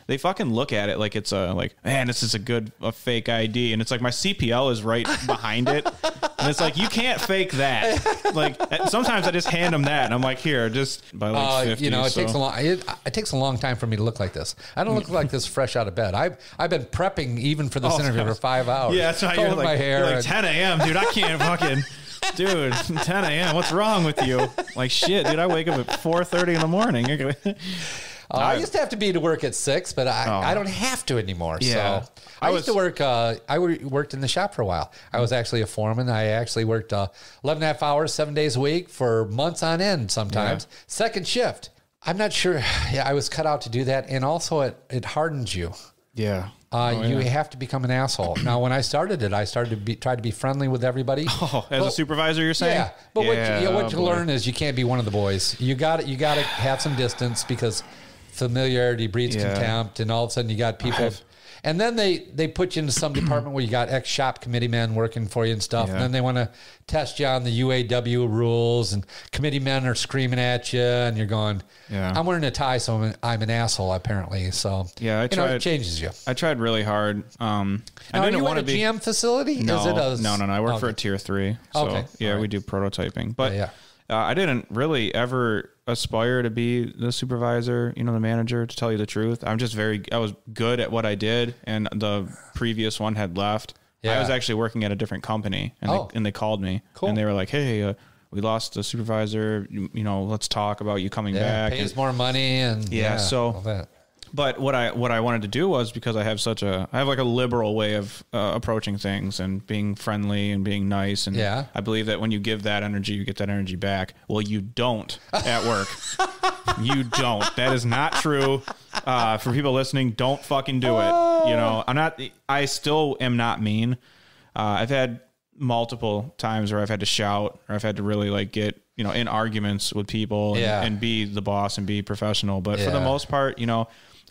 they fucking look at it like it's man, this is a fake ID, and it's like my CPL is right behind it, and it's like you can't fake that. Like sometimes I just hand them that, and I'm like, here, just by like 50. It takes a long time for me to look like this. I don't look like this fresh out of bed. I've been prepping even for this interview for 5 hours. Yeah, that's right. You're like, my hair. You're like 10 a.m., dude. I can't fucking. Dude, 10 a.m. What's wrong with you? Like shit, dude. I wake up at 4:30 in the morning. I used to have to be to work at 6, but I don't have to anymore. Yeah. So I used to work. I worked in the shop for a while. I was actually a foreman. I actually worked 11 and a half hours, 7 days a week for months on end sometimes. Yeah. Second shift. I'm not sure. Yeah, I was cut out to do that. And also it hardens you. Yeah. You have to become an asshole. Now, when I started it, I started to try to be friendly with everybody. Oh, as a supervisor, you're saying? Yeah. But what you learn is you can't be one of the boys. You got to have some distance because familiarity breeds contempt, and all of a sudden you got people. And then they put you into some department where you got ex-shop committee men working for you and stuff. And then they want to test you on the UAW rules, and committee men are screaming at you, and you're going, I'm wearing a tie, so I'm an asshole, apparently. So, I tried, it changes you. I tried really hard. I didn't want to be GM facility? No, no. I work for a tier 3. So, we do prototyping. But I didn't really ever aspire to be the supervisor, the manager, to tell you the truth. I was good at what I did, and the previous one had left. I was actually working at a different company, and they called me, and they were like, hey, we lost the supervisor, let's talk about you coming back. Pays more money and all that. But what I wanted to do was, because I have like a liberal way of approaching things and being friendly and being nice. And I believe that when you give that energy, you get that energy back. Well, you don't at work. You don't. That is not true. For people listening, don't fucking do it. I still am not mean. I've had multiple times where I've had to shout, or I've had to really like get, in arguments with people and be the boss and be professional. But for the most part,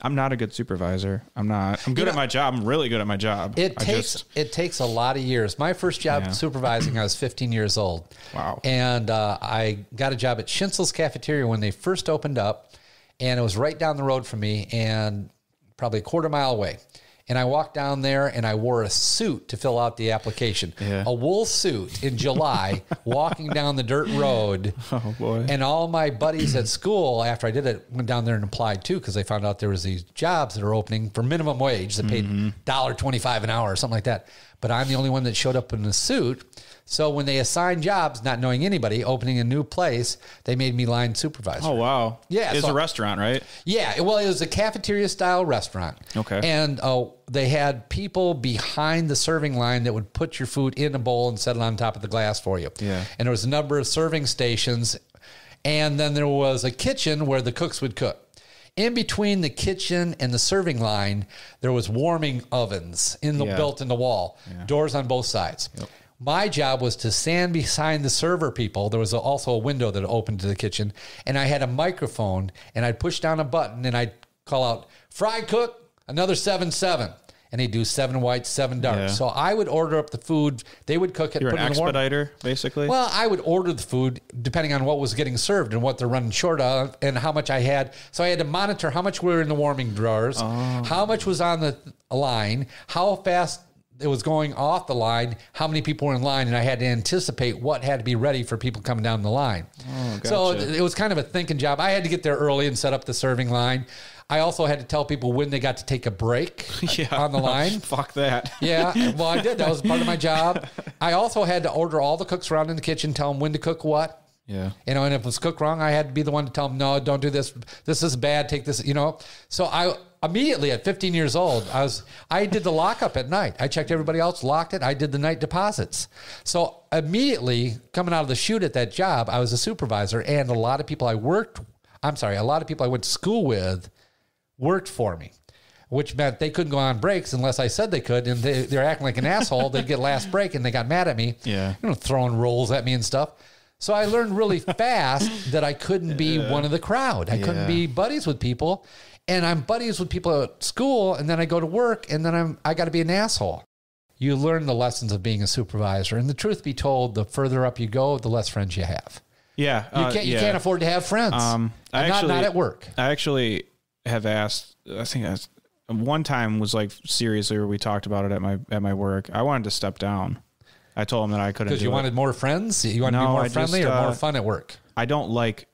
I'm not a good supervisor. I'm good at my job. I'm really good at my job. It takes a lot of years. My first job supervising, I was 15 years old. Wow. And I got a job at Schinzel's Cafeteria when they first opened up, and it was right down the road from me and probably a quarter mile away. And I walked down there, and I wore a suit to fill out the application. A wool suit in July, walking down the dirt road. Oh, boy. And all my buddies at school, after I did it, went down there and applied, too, because they found out there was these jobs that are opening for minimum wage that paid $1.25 an hour or something like that. But I'm the only one that showed up in a suit. So when they assigned jobs, not knowing anybody, opening a new place, they made me line supervisor. Oh, wow. Yeah. It's a restaurant, right? Yeah. Well, it was a cafeteria-style restaurant. Okay. And they had people behind the serving line that would put your food in a bowl and set it on top of the glass for you. Yeah. And there was a number of serving stations. And then there was a kitchen where the cooks would cook. In between the kitchen and the serving line, there was warming ovens built in the wall, doors on both sides. Yep. My job was to stand behind the server people. There was also a window that opened to the kitchen, and I had a microphone, and I'd push down a button, and I'd call out, "Fry cook, another 7-7." And he'd do 7 whites, 7 darks. Yeah. So I would order up the food. They would cook it. You're an expediter, basically? Well, I would order the food depending on what was getting served and what they're running short of and how much I had. So I had to monitor how much were in the warming drawers, how much was on the line, how fast it was going off the line, how many people were in line, and I had to anticipate what had to be ready for people coming down the line. Oh, gotcha. So it was kind of a thinking job. I had to get there early and set up the serving line. I also had to tell people when they got to take a break on the line. Fuck that. Yeah, well, I did. That was part of my job. I also had to order all the cooks around in the kitchen, tell them when to cook what. Yeah. And if it was cooked wrong, I had to be the one to tell them, no, don't do this. This is bad. Take this, So I immediately at 15 years old, I did the lockup at night. I checked everybody else, locked it. I did the night deposits. So immediately coming out of the chute at that job, I was a supervisor, and a lot of people I went to school with worked for me, which meant they couldn't go on breaks unless I said they could. And they're acting like an asshole. They'd get last break and they got mad at me, throwing rolls at me and stuff. So I learned really fast that I couldn't be one of the crowd. I couldn't be buddies with people, and I'm buddies with people at school. And then I go to work, and then I got to be an asshole. You learn the lessons of being a supervisor. And the truth be told, the further up you go, the less friends you have. Yeah. You can't afford to have friends. Not at work. I actually have asked, I think that's one time was like seriously where we talked about it at my work. I wanted to step down. I told him that I couldn't. Because you wanted more friends? You wanted to be more friendly or more fun at work? I don't like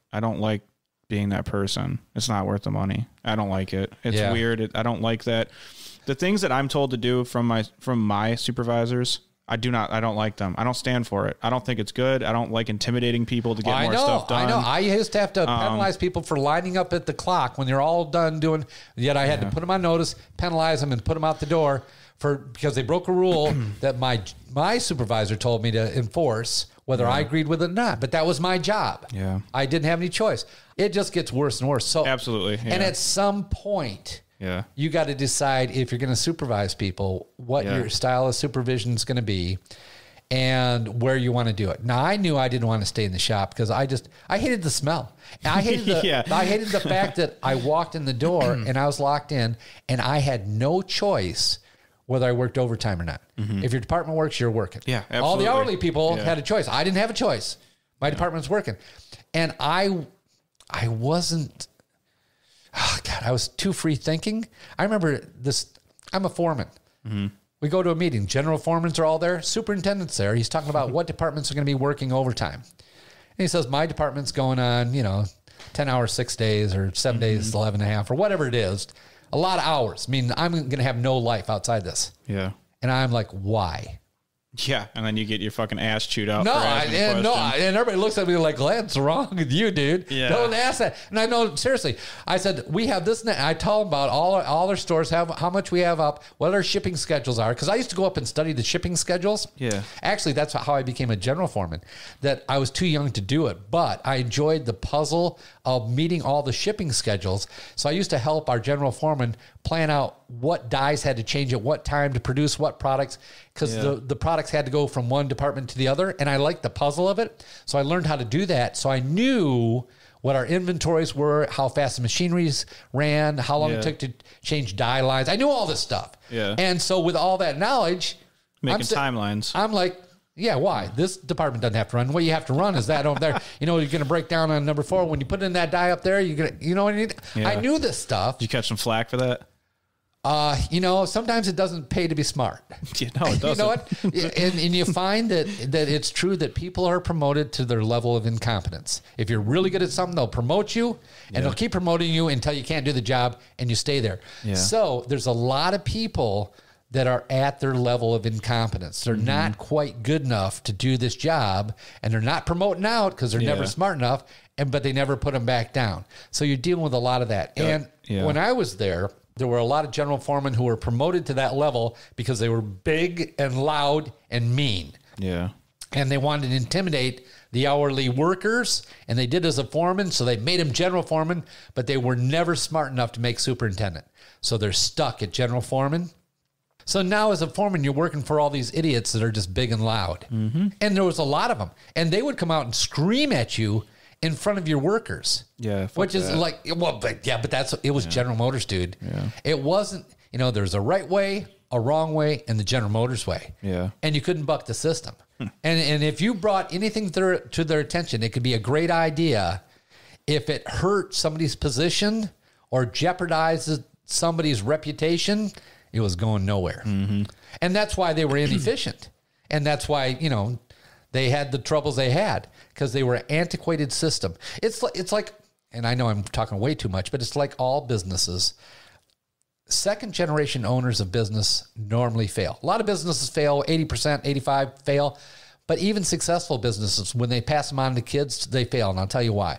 being that person. It's not worth the money. I don't like it. It's weird. I don't like that. The things that I'm told to do from my supervisors, I don't like them. I don't stand for it. I don't think it's good. I don't like intimidating people to get more stuff done. I know. I used to have to penalize people for lining up at the clock when they're all done doing, yet I had to put them on notice, penalize them, and put them out the door because they broke a rule that my supervisor told me to enforce, whether I agreed with it or not. But that was my job. Yeah. I didn't have any choice. It just gets worse and worse. So absolutely. Yeah. And at some point, you got to decide if you're going to supervise people, what your style of supervision is going to be. and where you want to do it. Now, I knew I didn't want to stay in the shop because I hated the smell. I hated I hated the fact that I walked in the door and I was locked in and I had no choice whether I worked overtime or not. If your department works, you're working. Yeah, absolutely. All the hourly people had a choice. I didn't have a choice. My department's working. And I wasn't, I was too free thinking. I remember this, I'm a foreman. We go to a meeting. General foremans are all there. Superintendent's there. He's talking about what departments are going to be working overtime. And he says, my department's going on, 10 hours, 6 days, or 7 days, 11 and a half, or whatever it is. A lot of hours. I mean, I'm going to have no life outside this. Yeah. And I'm like, why? Yeah, and then you get your fucking ass chewed out. And everybody looks at me like, what's wrong with you, dude? Yeah. Don't ask that. And I know, seriously, I said, we have this, and that. I tell them about all our stores, how much we have up, what our shipping schedules are. Because I used to go up and study the shipping schedules. Yeah. Actually, that's how I became a general foreman, that I was too young to do it. But I enjoyed the puzzle of meeting all the shipping schedules. So I used to help our general foreman plan out what dyes had to change at what time to produce what products, because the products had to go from one department to the other. And I liked the puzzle of it. So I learned how to do that. So I knew what our inventories were, how fast the machineries ran, how long it took to change dye lines. I knew all this stuff. Yeah. And so with all that knowledge, making timelines. I'm like, yeah, why? This department doesn't have to run. What you have to run is that over there. You're going to break down on number 4. When you put in that dye up there, you're going to, you know what I mean? Yeah. I knew this stuff. Did you catch some flack for that? Sometimes it doesn't pay to be smart. Yeah, no, it doesn't. You know what? And you find that it's true that people are promoted to their level of incompetence. If you're really good at something, they'll promote you and they'll keep promoting you until you can't do the job and you stay there. Yeah. So there's a lot of people that are at their level of incompetence. They're not quite good enough to do this job, and they're not promoting out because they're never smart enough, but they never put them back down. So you're dealing with a lot of that. And when I was there were a lot of general foremen who were promoted to that level because they were big and loud and mean. Yeah. And they wanted to intimidate the hourly workers, and they did as a foreman, so they made him general foreman, but they were never smart enough to make superintendent. So they're stuck at general foreman. So now as a foreman, you're working for all these idiots that are just big and loud. And there was a lot of them. And they would come out and scream at you in front of your workers. Yeah. Which is like, but it was General Motors, dude. Yeah. It wasn't, there's a right way, a wrong way, and the General Motors way. Yeah. And you couldn't buck the system. And if you brought anything to their attention, it could be a great idea. If it hurt somebody's position or jeopardizes somebody's reputation, it was going nowhere. And that's why they were inefficient. And that's why, they had the troubles they had because they were an antiquated system. It's like, and I know I'm talking way too much, but it's like all businesses. Second generation owners of business normally fail. A lot of businesses fail, 80%, 85% fail. But even successful businesses, when they pass them on to kids, they fail. And I'll tell you why.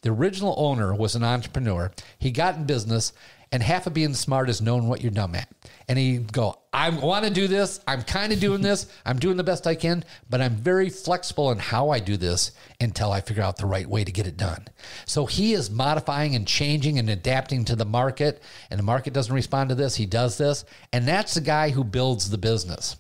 The original owner was an entrepreneur. He got in business, and half of being smart is knowing what you're dumb at. And he'd go, I want to do this. I'm kind of doing this. I'm doing the best I can, but I'm very flexible in how I do this until I figure out the right way to get it done. So he is modifying and changing and adapting to the market, and the market doesn't respond to this. He does this, and that's the guy who builds the business.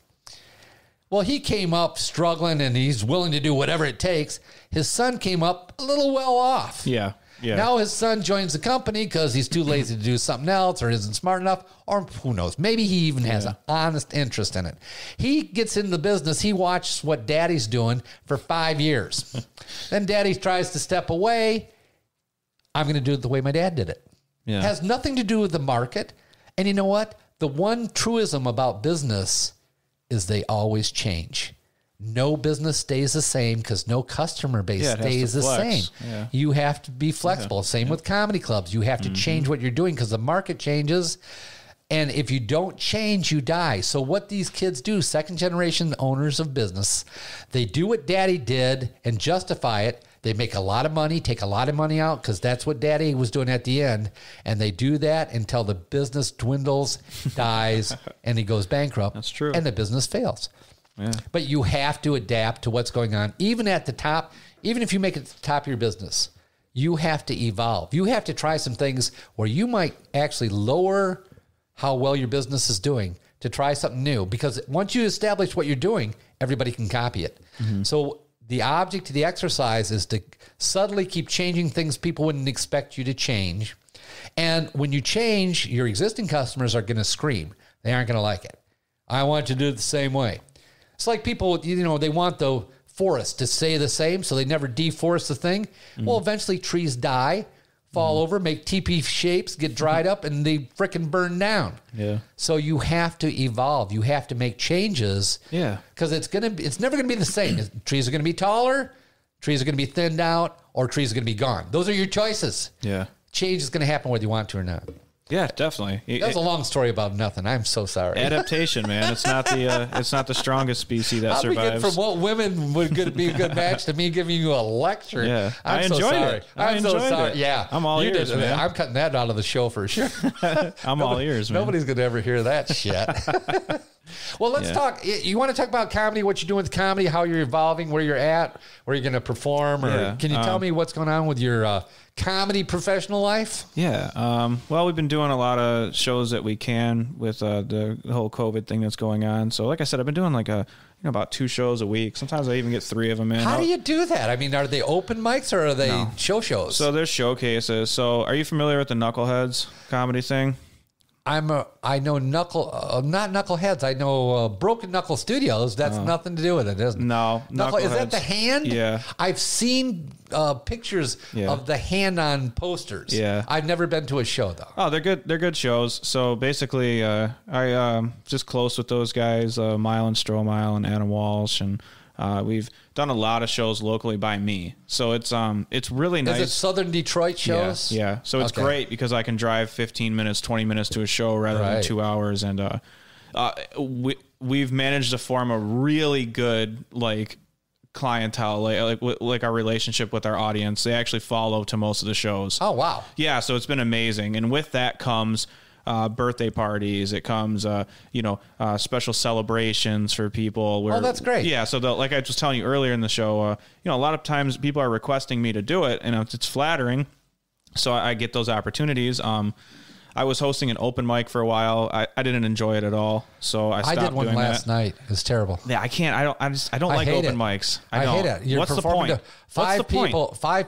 Well, he came up struggling, and he's willing to do whatever it takes. His son came up a little well off. Yeah. Yeah. Now his son joins the company because he's too lazy to do something else or isn't smart enough, or who knows, maybe he even has an honest interest in it. He gets into the business. He watches what daddy's doing for 5 years. Then daddy tries to step away. I'm going to do it the way my dad did it. Yeah. It has nothing to do with the market. And you know what? The one truism about business is they always change. No business stays the same because no customer base stays the same. Yeah. You have to be flexible. Yeah. Same with comedy clubs. You have to change what you're doing because the market changes. And if you don't change, you die. So what these kids do, second generation owners of business, they do what daddy did and justify it. They make a lot of money, take a lot of money out because that's what daddy was doing at the end. And they do that until the business dwindles, dies, and he goes bankrupt. That's true. And the business fails. Yeah. But you have to adapt to what's going on. Even at the top, even if you make it to the top of your business, you have to evolve. You have to try some things where you might actually lower how well your business is doing to try something new, because once you establish what you're doing, everybody can copy it. So the object of the exercise is to subtly keep changing things people wouldn't expect you to change. And when you change, your existing customers are going to scream. They aren't going to like it. I want you to do it the same way. It's like people, they want the forest to stay the same, so they never deforest the thing. Well, eventually trees die, fall over, make teepee shapes, get dried up, and they frickin' burn down. Yeah. So you have to evolve. You have to make changes. Yeah. Because it's never gonna be the same. Trees are gonna be taller, trees are gonna be thinned out, or trees are gonna be gone. Those are your choices. Yeah. Change is gonna happen whether you want to or not. Yeah, definitely. That's a long story about nothing. I'm so sorry. Adaptation, man. It's not the strongest species that survives. From what women would be a good match to me giving you a lecture. Yeah, I enjoyed it. I'm so sorry. Yeah, I'm all ears, man. I'm cutting that out of the show for sure. I'm all ears, man. Nobody's gonna ever hear that shit. Well, let's talk. You want to talk about comedy, what you're doing with comedy, how you're evolving, where you're at, where you're going to perform, or can you tell me what's going on with your comedy professional life? Yeah. Well, we've been doing a lot of shows that we can with the whole COVID thing that's going on. So like I said, I've been doing like about 2 shows a week. Sometimes I even get 3 of them in. How do you do that? I mean, are they open mics or are they shows? So there's showcases. So are you familiar with the Knuckleheads comedy thing? I know not Knuckleheads. I know Broken Knuckle Studios. That's nothing to do with it, isn't it? No. Is that the hand? Yeah. I've seen pictures of the hand on posters. Yeah. I've never been to a show though. Oh, they're good. They're good shows. So basically, I just close with those guys, Mile and Strohmile and Adam Walsh, and we've done a lot of shows locally by me. So it's really nice. Is it Southern Detroit shows? Yeah. So it's great because I can drive 15 minutes, 20 minutes to a show rather than 2 hours. And we've managed to form a really good clientele, like our relationship with our audience. They actually follow to most of the shows. Oh, wow. Yeah. So it's been amazing. And with that comes birthday parties. It comes, special celebrations for people. Oh, that's great. Yeah. So like I was telling you earlier in the show, a lot of times people are requesting me to do it, and it's flattering. So I get those opportunities. I was hosting an open mic for a while. I didn't enjoy it at all, so I stopped doing that. I did one last night. It was terrible. Yeah, I can't. I don't like open mics. I hate it. You're What's the point? Five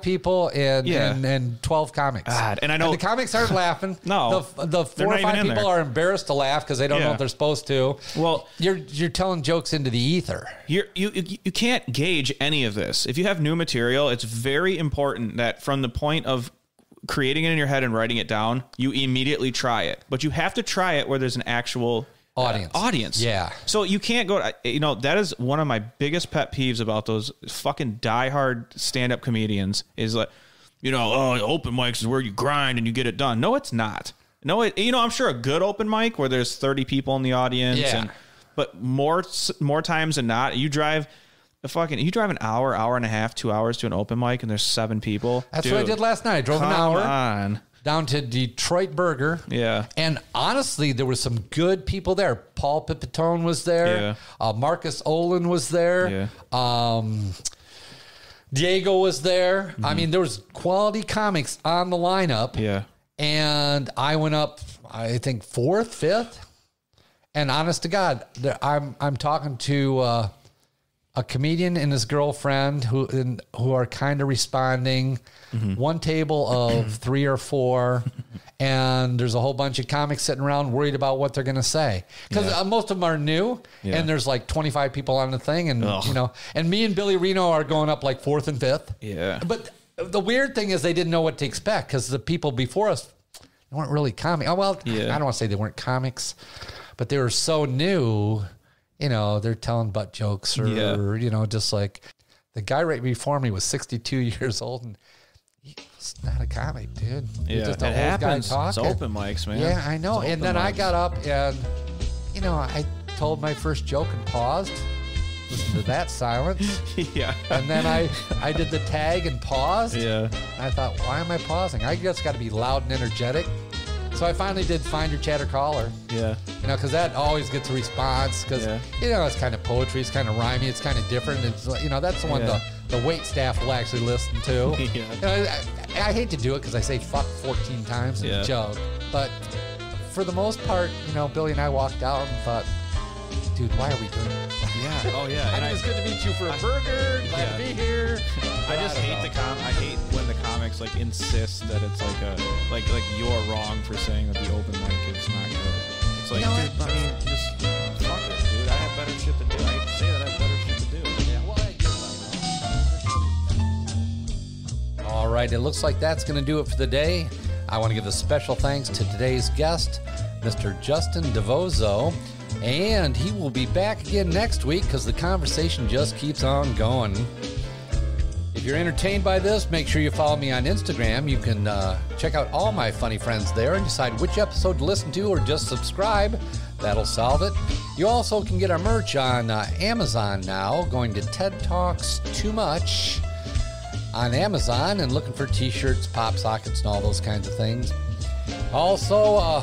people and 12 comics. God, and I know the comics aren't laughing. No, the 4 or 5 people are embarrassed to laugh because they don't know if they're supposed to. Well, you're telling jokes into the ether. You can't gauge any of this. If you have new material, it's very important that from the point of creating it in your head and writing it down, you immediately try it. But you have to try it where there's an actual audience. Yeah. So you can't go, that is one of my biggest pet peeves about those fucking diehard stand-up comedians is like, open mics is where you grind and you get it done. No, it's not. No, I'm sure a good open mic where there's 30 people in the audience, but more times than not, you drive an hour and a half, 2 hours to an open mic and there's 7 people. That's what I did last night. I drove an hour down to Detroit Burger. Yeah. And honestly, there were some good people there. Paul Pipitone was there. Yeah. Marcus Olin was there. Yeah. Diego was there. Mm-hmm. I mean, there was quality comics on the lineup. Yeah. And I went up, I think 4th, 5th. And honest to God, I'm talking to a comedian and his girlfriend who are kind of responding. Mm-hmm. One table of 3 or 4, and there's a whole bunch of comics sitting around worried about what they're going to say because most of them are new, and there's like 25 people on the thing, and and me and Billy Reno are going up like 4th and 5th. Yeah, but the weird thing is they didn't know what to expect because the people before us weren't really comics. Oh well, I don't want to say they weren't comics, but they were so new. They're telling butt jokes or, just like the guy right before me was 62 years old and he's not a comic, dude. He's just a old guy talking. It's open mics, man. Yeah, I know. And then I got up and, I told my first joke and paused. Listen to that silence. Yeah. And then I did the tag and paused. Yeah. And I thought, why am I pausing? I just got to be loud and energetic. So I finally did Find Your Chatter Caller. Yeah. Because that always gets a response because, it's kind of poetry. It's kind of rhymey. It's kind of different. It's, that's the one the wait staff will actually listen to. Yeah. I hate to do it because I say fuck 14 times in a joke. But for the most part, Billy and I walked out and thought, dude, why are we doing this? Yeah. Oh, yeah. And it's good to meet you for a burger. Glad to be here. I just hate I hate when the comics insist that it's like you're wrong for saying that the open mic is not good. It's like, dude, I mean, just fuck it, dude. I have better shit to do. I hate to say that I have better shit to do. Yeah, well, I get that. All right, it looks like that's going to do it for the day. I want to give a special thanks to today's guest, Mr. Justin Divozzo. And he will be back again next week because the conversation just keeps on going. If you're entertained by this, make sure you follow me on Instagram. You can check out all my funny friends there and decide which episode to listen to or just subscribe. That'll solve it. You also can get our merch on Amazon now, going to TED Talks Too Much on Amazon and looking for t-shirts, pop sockets, and all those kinds of things. Also,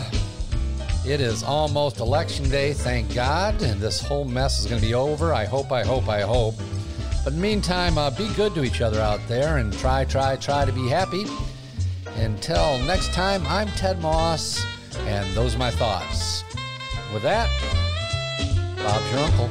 it is almost election day, thank God, and this whole mess is going to be over. I hope. But in the meantime, be good to each other out there and try to be happy. Until next time, I'm Ted Moss, and those are my thoughts. With that, Bob's your uncle.